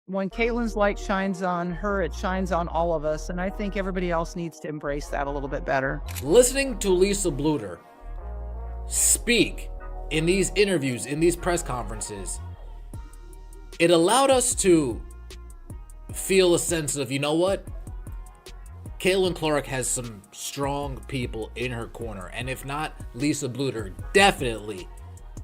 when Caitlin's light shines on her, it shines on all of us. And I think everybody else needs to embrace that a little bit better. Listening to Lisa Bluder speak in these interviews, in these press conferences, it allowed us to feel a sense of, you know what? Caitlin Clark has some strong people in her corner. And if not, Lisa Bluder definitely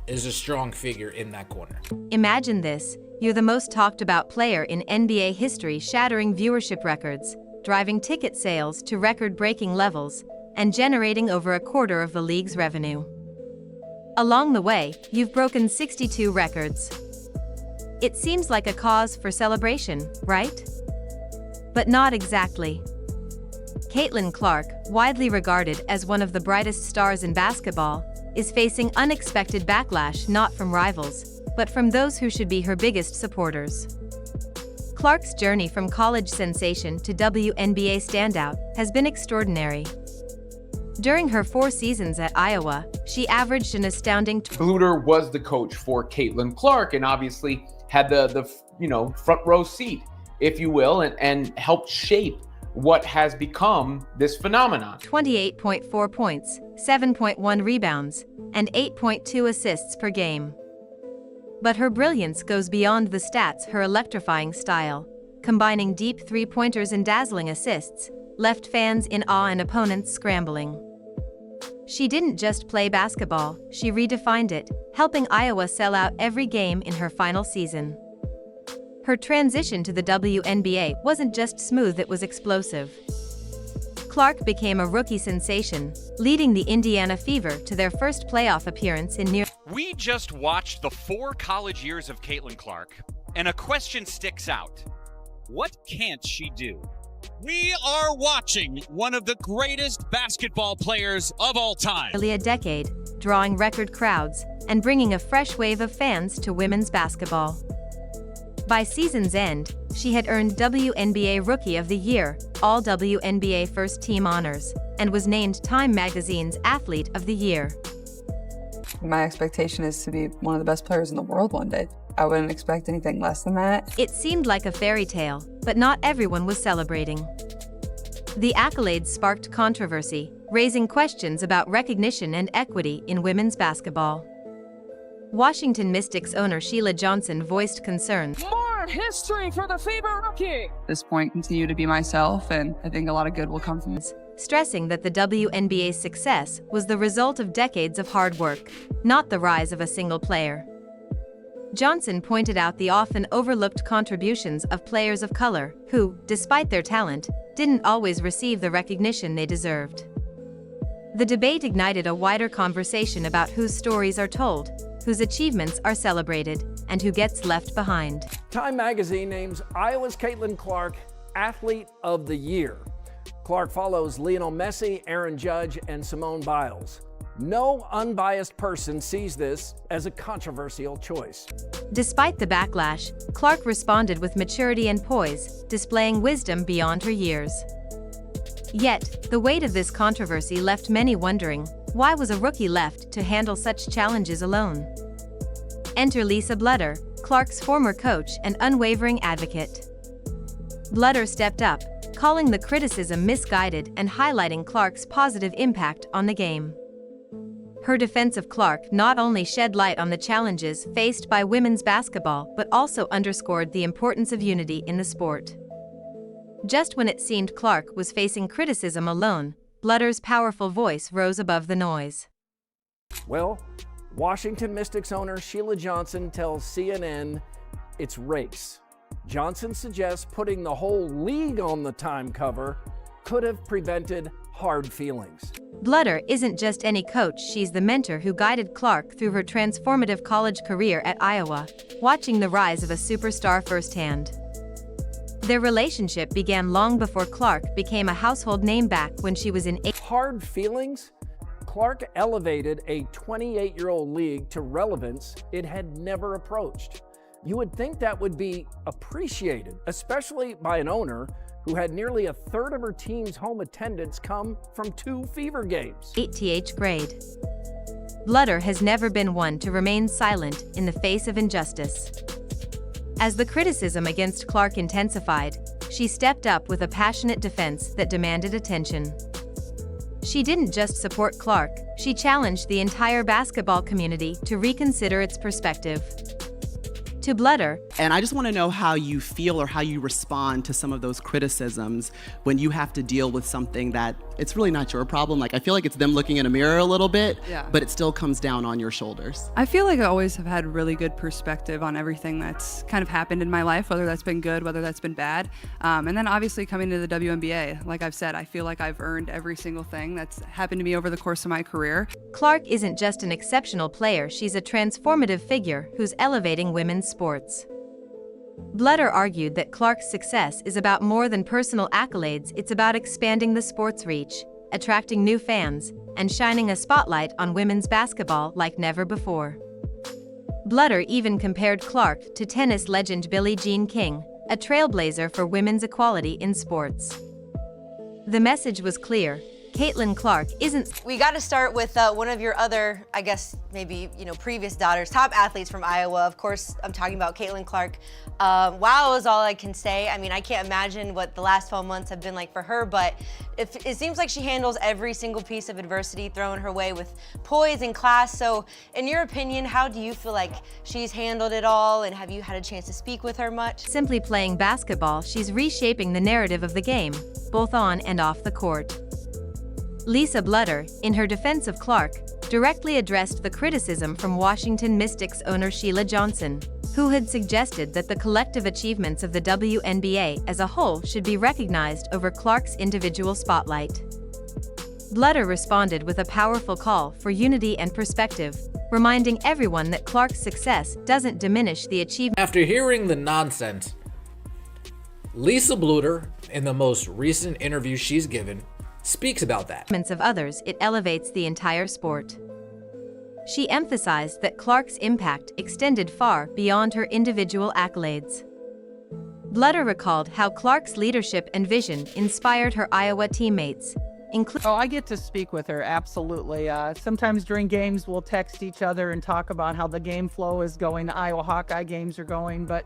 is a strong figure in that corner. Imagine this. You're the most talked about player in NBA history, shattering viewership records, driving ticket sales to record-breaking levels, and generating over a quarter of the league's revenue. Along the way, you've broken 62 records. It seems like a cause for celebration, right? But not exactly. Caitlin Clark, widely regarded as one of the brightest stars in basketball, is facing unexpected backlash not from rivals, but from those who should be her biggest supporters. Clark's journey from college sensation to WNBA standout has been extraordinary. During her 4 seasons at Iowa, she averaged an astounding Bluder was the coach for Caitlin Clark and obviously had the front row seat, if you will, and helped shape what has become this phenomenon. 28.4 points, 7.1 rebounds, and 8.2 assists per game. But her brilliance goes beyond the stats. Her electrifying style, combining deep three-pointers and dazzling assists, left fans in awe and opponents scrambling. She didn't just play basketball, she redefined it, helping Iowa sell out every game in her final season. Her transition to the WNBA wasn't just smooth, it was explosive. Clark became a rookie sensation, leading the Indiana Fever to their first playoff appearance in near. We just watched the 4 college years of Caitlin Clark, and a question sticks out. What can't she do? We are watching one of the greatest basketball players of all time. Nearly a decade, drawing record crowds and bringing a fresh wave of fans to women's basketball. By season's end, she had earned WNBA Rookie of the Year, All WNBA First Team honors, and was named Time Magazine's Athlete of the Year. My expectation is to be one of the best players in the world one day. I wouldn't expect anything less than that. It seemed like a fairy tale, but not everyone was celebrating. The accolades sparked controversy, raising questions about recognition and equity in women's basketball. Washington Mystics owner Sheila Johnson voiced concerns. More history for the Fever rookie! At this point, continue to be myself, and I think a lot of good will come from this. Stressing that the WNBA's success was the result of decades of hard work, not the rise of a single player. Johnson pointed out the often overlooked contributions of players of color who, despite their talent, didn't always receive the recognition they deserved. The debate ignited a wider conversation about whose stories are told, whose achievements are celebrated, and who gets left behind. Time Magazine names Iowa's Caitlin Clark Athlete of the Year. Clark follows Lionel Messi, Aaron Judge, and Simone Biles. No unbiased person sees this as a controversial choice. Despite the backlash, Clark responded with maturity and poise, displaying wisdom beyond her years. Yet, the weight of this controversy left many wondering, why was a rookie left to handle such challenges alone? Enter Lisa Blutter, Clark's former coach and unwavering advocate. Blutter stepped up, calling the criticism misguided and highlighting Clark's positive impact on the game. Her defense of Clark not only shed light on the challenges faced by women's basketball but also underscored the importance of unity in the sport. Just when it seemed Clark was facing criticism alone, Blutter's powerful voice rose above the noise. Well, Washington Mystics owner Sheila Johnson tells CNN it's race. Johnson suggests putting the whole league on the Time cover could have prevented hard feelings. Blutter isn't just any coach, she's the mentor who guided Clark through her transformative college career at Iowa, watching the rise of a superstar firsthand. Their relationship began long before Clark became a household name back when she was in Hard feelings? Clark elevated a 28-year-old league to relevance it had never approached. You would think that would be appreciated, especially by an owner who had nearly a third of her team's home attendance come from 2 Fever games. 8th grade. Blutter has never been one to remain silent in the face of injustice. As the criticism against Clark intensified, she stepped up with a passionate defense that demanded attention. She didn't just support Clark, she challenged the entire basketball community to reconsider its perspective. To Blutter, and I just want to know how you feel or how you respond to some of those criticisms when you have to deal with something that it's really not your problem. Like, I feel like it's them looking in a mirror a little bit, but it still comes down on your shoulders. I feel like I always have had really good perspective on everything that's kind of happened in my life, whether that's been good, whether that's been bad. And then obviously coming to the WNBA, like I've said, I feel like I've earned every single thing that's happened to me over the course of my career. Clark isn't just an exceptional player, she's a transformative figure who's elevating women's sports. Blutter argued that Clark's success is about more than personal accolades, it's about expanding the sport's reach, attracting new fans, and shining a spotlight on women's basketball like never before. Blutter even compared Clark to tennis legend Billie Jean King, a trailblazer for women's equality in sports. The message was clear. Caitlin Clark isn't. We got to start with one of your other, I guess, maybe, previous daughters, top athletes from Iowa. Of course, I'm talking about Caitlin Clark. Wow is all I can say. I mean, I can't imagine what the last 12 months have been like for her, but it seems like she handles every single piece of adversity thrown her way with poise and class. So, in your opinion, how do you feel like she's handled it all, and have you had a chance to speak with her much? Simply playing basketball, she's reshaping the narrative of the game, both on and off the court. Lisa Blutter, in her defense of Clark, directly addressed the criticism from Washington Mystics owner Sheila Johnson, who had suggested that the collective achievements of the WNBA as a whole should be recognized over Clark's individual spotlight. Blutter responded with a powerful call for unity and perspective, reminding everyone that Clark's success doesn't diminish the achievement. After hearing the nonsense, Lisa Bluder, in the most recent interview she's given, speaks about that. Of others, it elevates the entire sport. She emphasized that Clark's impact extended far beyond her individual accolades. Blutter recalled how Clark's leadership and vision inspired her Iowa teammates, including. Oh, I get to speak with her, absolutely. Sometimes during games, we'll text each other and talk about how the game flow is going, the Iowa Hawkeye games are going, but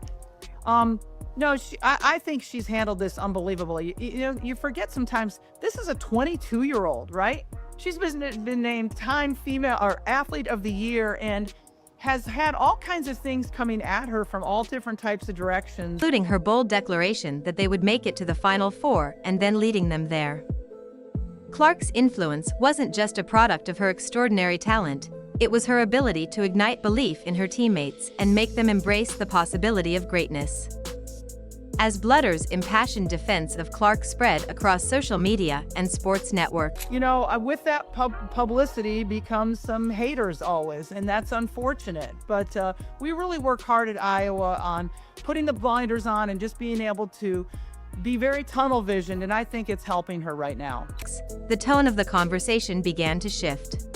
no, I think she's handled this unbelievably. You forget sometimes, this is a 22-year-old, right? She's been named Time Female or Athlete of the Year and has had all kinds of things coming at her from all different types of directions. Including her bold declaration that they would make it to the Final Four and then leading them there. Clark's influence wasn't just a product of her extraordinary talent, it was her ability to ignite belief in her teammates and make them embrace the possibility of greatness. As Blutter's impassioned defense of Clark spread across social media and sports network. With that publicity becomes some haters always, and that's unfortunate. But we really work hard at Iowa on putting the blinders on and just being able to be very tunnel visioned, and I think it's helping her right now. The tone of the conversation began to shift.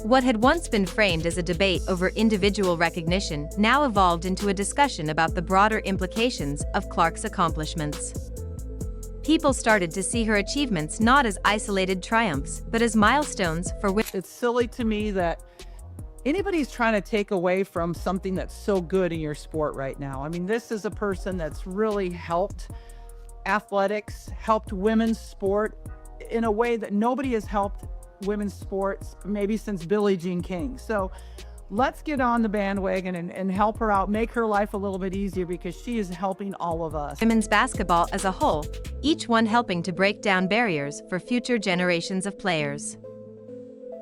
What had once been framed as a debate over individual recognition now evolved into a discussion about the broader implications of Clark's accomplishments. People started to see her achievements not as isolated triumphs, but as milestones for women. It's silly to me that anybody's trying to take away from something that's so good in your sport right now. I mean, this is a person that's really helped athletics, helped women's sport in a way that nobody has helped women's sports maybe since Billie Jean King. So let's get on the bandwagon and help her out, make her life a little bit easier, because she is helping all of us. Women's basketball as a whole, each one helping to break down barriers for future generations of players.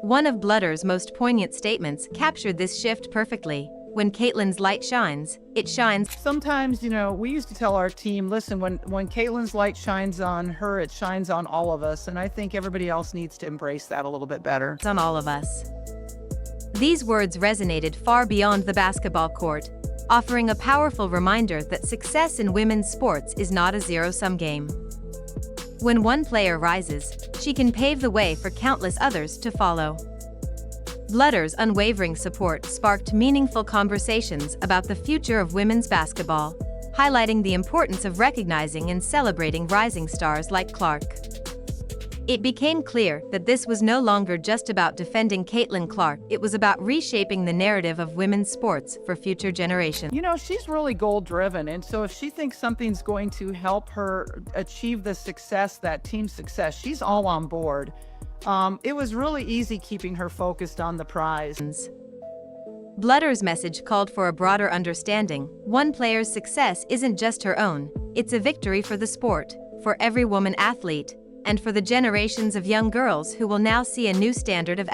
One of Blutter's most poignant statements captured this shift perfectly. When Caitlin's light shines, it shines. Sometimes, we used to tell our team, listen, when Caitlin's light shines on her, it shines on all of us. And I think everybody else needs to embrace that a little bit better. On all of us. These words resonated far beyond the basketball court, offering a powerful reminder that success in women's sports is not a zero-sum game. When one player rises, she can pave the way for countless others to follow. Blutter's unwavering support sparked meaningful conversations about the future of women's basketball, highlighting the importance of recognizing and celebrating rising stars like Clark. It became clear that this was no longer just about defending Caitlin Clark, it was about reshaping the narrative of women's sports for future generations. You know, she's really goal-driven, and so if she thinks something's going to help her achieve the success, that team success, she's all on board. It was really easy keeping her focused on the prize. Blutter's message called for a broader understanding. One player's success isn't just her own, it's a victory for the sport, for every woman athlete, and for the generations of young girls who will now see a new standard of